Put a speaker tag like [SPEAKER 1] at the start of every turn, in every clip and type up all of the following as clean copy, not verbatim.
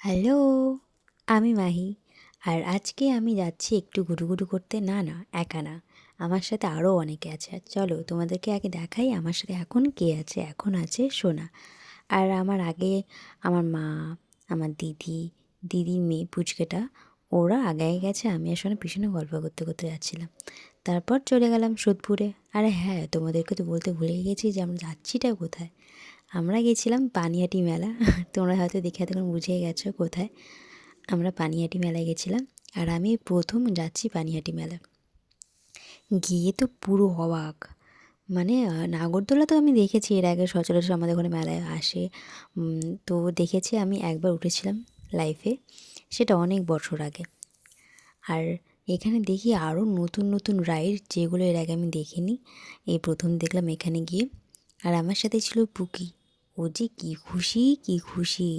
[SPEAKER 1] Hello, আমি মাহি। আর আজকে আমি যাচ্ছি একটু ঘুরুঘুরু করতে। না, না, একা না। আমার সাথে আরও অনেকে আছে। আর চলো তোমাদেরকে আগে দেখাই আমার সাথে এখন কে আছে। এখন আছে সোনা। আর আমার আগে আমার মা, আমার দিদি, দিদির মেয়ে পুচকেটা, ওরা আগে গেছে। আমি আর সোনা পিছনে গল্প করতে করতে যাচ্ছিলাম। তারপর চলে গেলাম সোদপুরে। আরে হ্যাঁ, তোমাদেরকে তো বলতে ভুলে গেছি যে আমরা যাচ্ছিটা কোথায়। আমরা গেছিলাম পানিহাটি মেলা। তোমরা হয়তো দেখে তখন বুঝে গেছো কোথায়। আমরা পানিহাটি মেলায় গেছিলাম। আর আমি প্রথম যাচ্ছি পানিহাটি মেলা। গিয়ে তো পুরো অবাক। মানে নাগরদোলা তো আমি দেখেছি এর আগে, সচরাচর আমাদের ওখানে মেলায় আসে। তো দেখেছি, আমি একবার উঠেছিলাম লাইফে, সেটা অনেক বছর আগে। আর এখানে দেখি আরও নতুন নতুন রাইড, যেগুলো এর আগে আমি দেখিনি, এই প্রথম দেখলাম এখানে গিয়ে। আর আমার সাথে ছিল পুকি। ও যে কী খুশি, কী খুশি!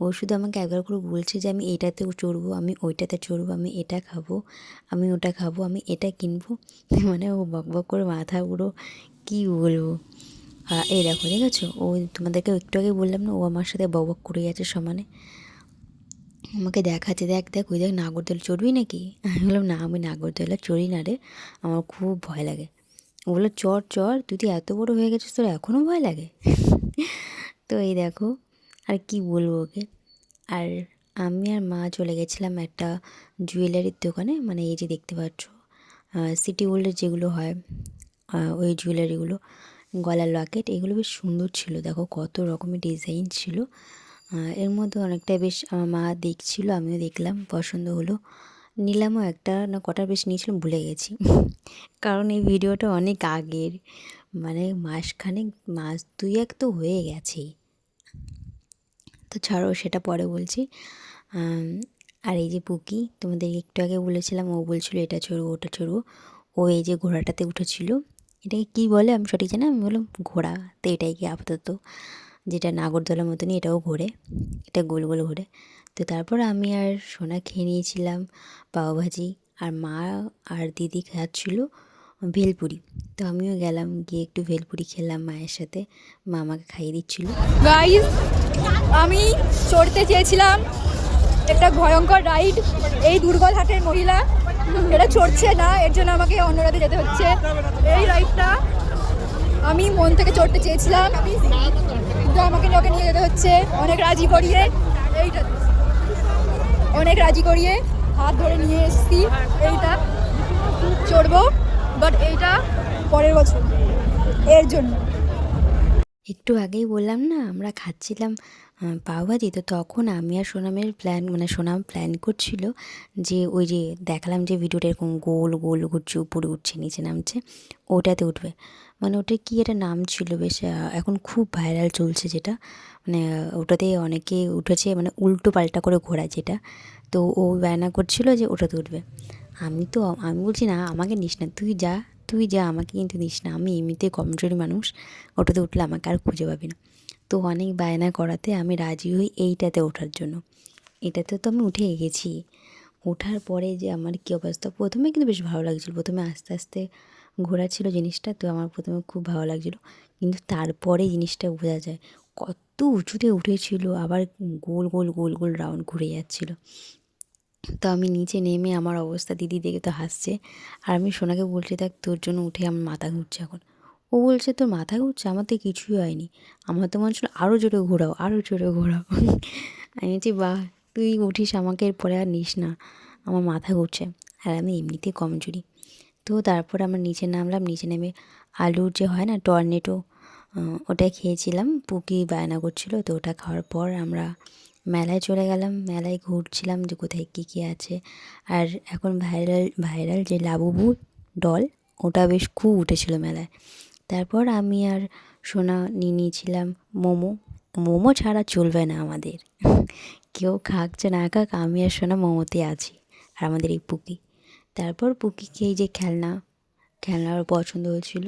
[SPEAKER 1] ও শুধু আমাকে একবার করে বলছে যে আমি এইটাতেও চড়বো, আমি ওইটাতে চড়বো, আমি এটা খাবো, আমি ওটা খাবো, আমি এটা কিনবো। মানে ও বক বক করে মাথা পুরো, কী বলবো। এই দেখো, দেখেছো? ও তোমাদেরকে একটু আগে বললাম না, ও আমার সাথে বক বক করে যাচ্ছে সমানে। আমাকে দেখাচ্ছে, দেখ দেখ, ওই দেখ নাগরদোলা চড়বি নাকি? আমি বললাম না, আমি নাগরদোলা চড়ি না রে, আমার খুব ভয় লাগে। ও বললো চড় চড়, তুই তো এত বড় হয়ে গেছিস, তোর এখনও ভয় লাগে? তো এই দেখো, আর কি বলবো ওকে। আর আমি আর মা চলে গেছিলাম একটা জুয়েলারির দোকানে, মানে এই যে দেখতে পাচ্ছ সিটি গোল্ডের যেগুলো হয়, ওই জুয়েলারিগুলো, গলার লকেট, এগুলো বেশ সুন্দর ছিল। দেখো কত রকমের ডিজাইন ছিল। এর মধ্যে অনেকটাই বেশ আমার মা দেখছিল, আমিও দেখলাম, পছন্দ হলো, নিলামও। একটা না কটা বেশ নিয়েছিলাম, ভুলে গেছি। কারণ এই ভিডিওটা অনেক আগের, মানে মাসখানেক, মাস দুই এক তো হয়ে গেছেই। তো ছাড়ো, সেটা পরে বলছি। আর এই যে পুকি, তোমাদের একটু আগে বলেছিলাম, ও বলছিল এটা চড়বো ওটা চড়বো। ও এই যে ঘোড়াটাতে উঠেছিল, এটাকে কী বলে আমি সঠিক জানি না, আমি বললাম ঘোড়া, তো এটাই কি আপাতত, যেটা নাগরদোলার মতনই এটাও ঘোরে, এটা গোল গোল ঘোরে। তো তারপর আমি আর সোনা খেয়ে নিয়েছিলাম পাওভাজি। আর মা আর দিদি খাচ্ছিল ভেলপুরি। তো আমিও গেলাম, গিয়ে একটু ভেলপুরি খেলাম মায়ের সাথে। মা আমাকে খাইয়ে দিচ্ছিলো।
[SPEAKER 2] গাইস, আমি চড়তে চেয়েছিলাম একটা ভয়ঙ্কর রাইড। এই দুর্বলহাটের মহিলা এটা চড়ছে না, এর জন্য আমাকে অন্য রাতে যেতে হচ্ছে। এই রাইডটা আমি মন থেকে চড়তে চেয়েছিলাম, কিন্তু আমাকে ওকে নিয়ে যেতে হচ্ছে অনেক রাজি করিয়ে। এইটা অনেক রাজি করিয়ে হাত ধরে নিয়ে এসেছি, এইটা চড়বো, বাট এইটা পরের বছর, এর জন্য।
[SPEAKER 1] একটু আগেই বললাম না আমরা খাচ্ছিলাম পাওভাজি। তো তখন আমি আর সোনামের প্ল্যান, মানে সোনাম প্ল্যান করছিল যে ওই যে দেখালাম যে ভিডিওটা এরকম গোল গোল ঘুরছে, উপরে উঠছে নিচে নামছে, ওটাতে উঠবে। মানে ওটা কি একটা নাম ছিল বেশ, এখন খুব ভাইরাল চলছে যেটা, মানে ওটাতে অনেকে উঠেছে, মানে উল্টো পাল্টা করে ঘোরা যেটা। তো ও বায়না করছিল যে ওটাতে উঠবে। আমি বলছি না, আমাকে নিস না, তুই যা, আমাকে কিন্তু নিস না, আমি এমনিতে কমজোরি মানুষ, ওটাতে উঠলে আমাকে আর খুঁজে পাবি না। তো অনেক বায়না করাতে আমি রাজি হই এইটাতে ওঠার জন্য। এটাতে তো আমি উঠে গেছি। ওঠার পরে যে আমার কী অবস্থা, প্রথমে কিন্তু বেশ ভালো লাগছিলো, প্রথমে আস্তে আস্তে ঘোরা ছিল জিনিসটা, তো আমার প্রথমে খুব ভালো লাগছিলো। কিন্তু তারপরে জিনিসটা বোঝা যায় কত উঁচুতে উঠেছিল, আবার গোল গোল গোল গোল রাউন্ড ঘুরে যাচ্ছিলো। তো আমি নিচে নেমে আমার অবস্থা দিদি দেখে তো হাসছে। আর আমি সোনাকে বলছি, দেখ তোর জন্য উঠে আমার মাথা ঘুরছে এখন। ও বলছে তোর মাথা ঘুরছে, আমার তো কিছুই হয়নি, আমার তো মনে হচ্ছিলো আরও জোরে ঘোরাও, আরও জোরে ঘোরাও। আমি বলছি বাহ, তুই উঠিস, আমাকে এরপরে আর নিস না, আমার মাথা ঘুরছে, আর আমি এমনিতেই কমজোরি। তো তারপর আমরা নিচে নামলাম, নিচে নেমে আলুর যে হয় না টর্নেটো, ওটা খেয়েছিলাম। পুকি বায়না করছিলো, তো ওটা খাওয়ার পর আমরা মেলায় চলে গেলাম। মেলায় ঘুরছিলাম যে কোথায় কী কী আছে। আর এখন ভাইরাল ভাইরাল যে লাবুবু ডল, ওটা বেশ খুব উঠেছিল মেলায়। তারপর আমি আর সোনা নিয়ে নিয়েছিলাম মোমো। মোমো ছাড়া চলবে না আমাদের। কেউ খাচ্ছে না খাক, আমি আর সোনা মোমোতে আছি, আর আমাদের এই পুকি। তারপর পুকিকে এই যে খেলনা ওর পছন্দ হয়েছিল,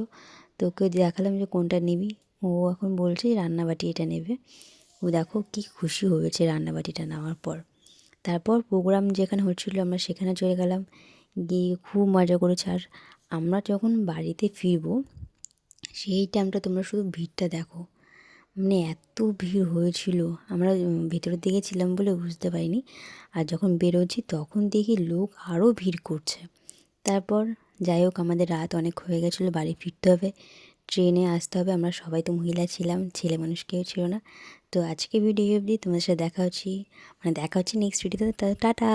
[SPEAKER 1] তো ওকে দেখালাম যে কোনটা নিবি। ও এখন বলছে রান্নাবাটি এটা নেবে। ও দেখো কি খুশি হয়েছে রান্নাবাটিটা নেওয়ার পর। তারপর প্রোগ্রাম যেখানে হচ্ছিলো আমরা সেখানে চলে গেলাম, গিয়ে খুব মজা করেছে। আর আমরা যখন বাড়িতে ফিরবো সেই টাইমটা তোমরা শুধু ভিড়টা দেখো, মানে এত ভিড় হয়েছিল, আমরা ভেতরের দিকে ছিলাম বলে বুঝতে পারিনি। আর যখন বেরোচ্ছি তখন দেখি লোক আরও ভিড় করছে। তারপর যাই হোক, আমাদের রাত অনেক হয়ে গেছিলো, বাড়ি ফিরতে হবে, ট্রেনে আসতে হবে। আমরা সবাই তো মহিলা ছিলাম, ছেলে মানুষ কেউ ছিল না। তো আজকে ভিডিও অবধি, তোমাদের সাথে দেখা হচ্ছে নেক্সট ভিডিওতে। টাটা।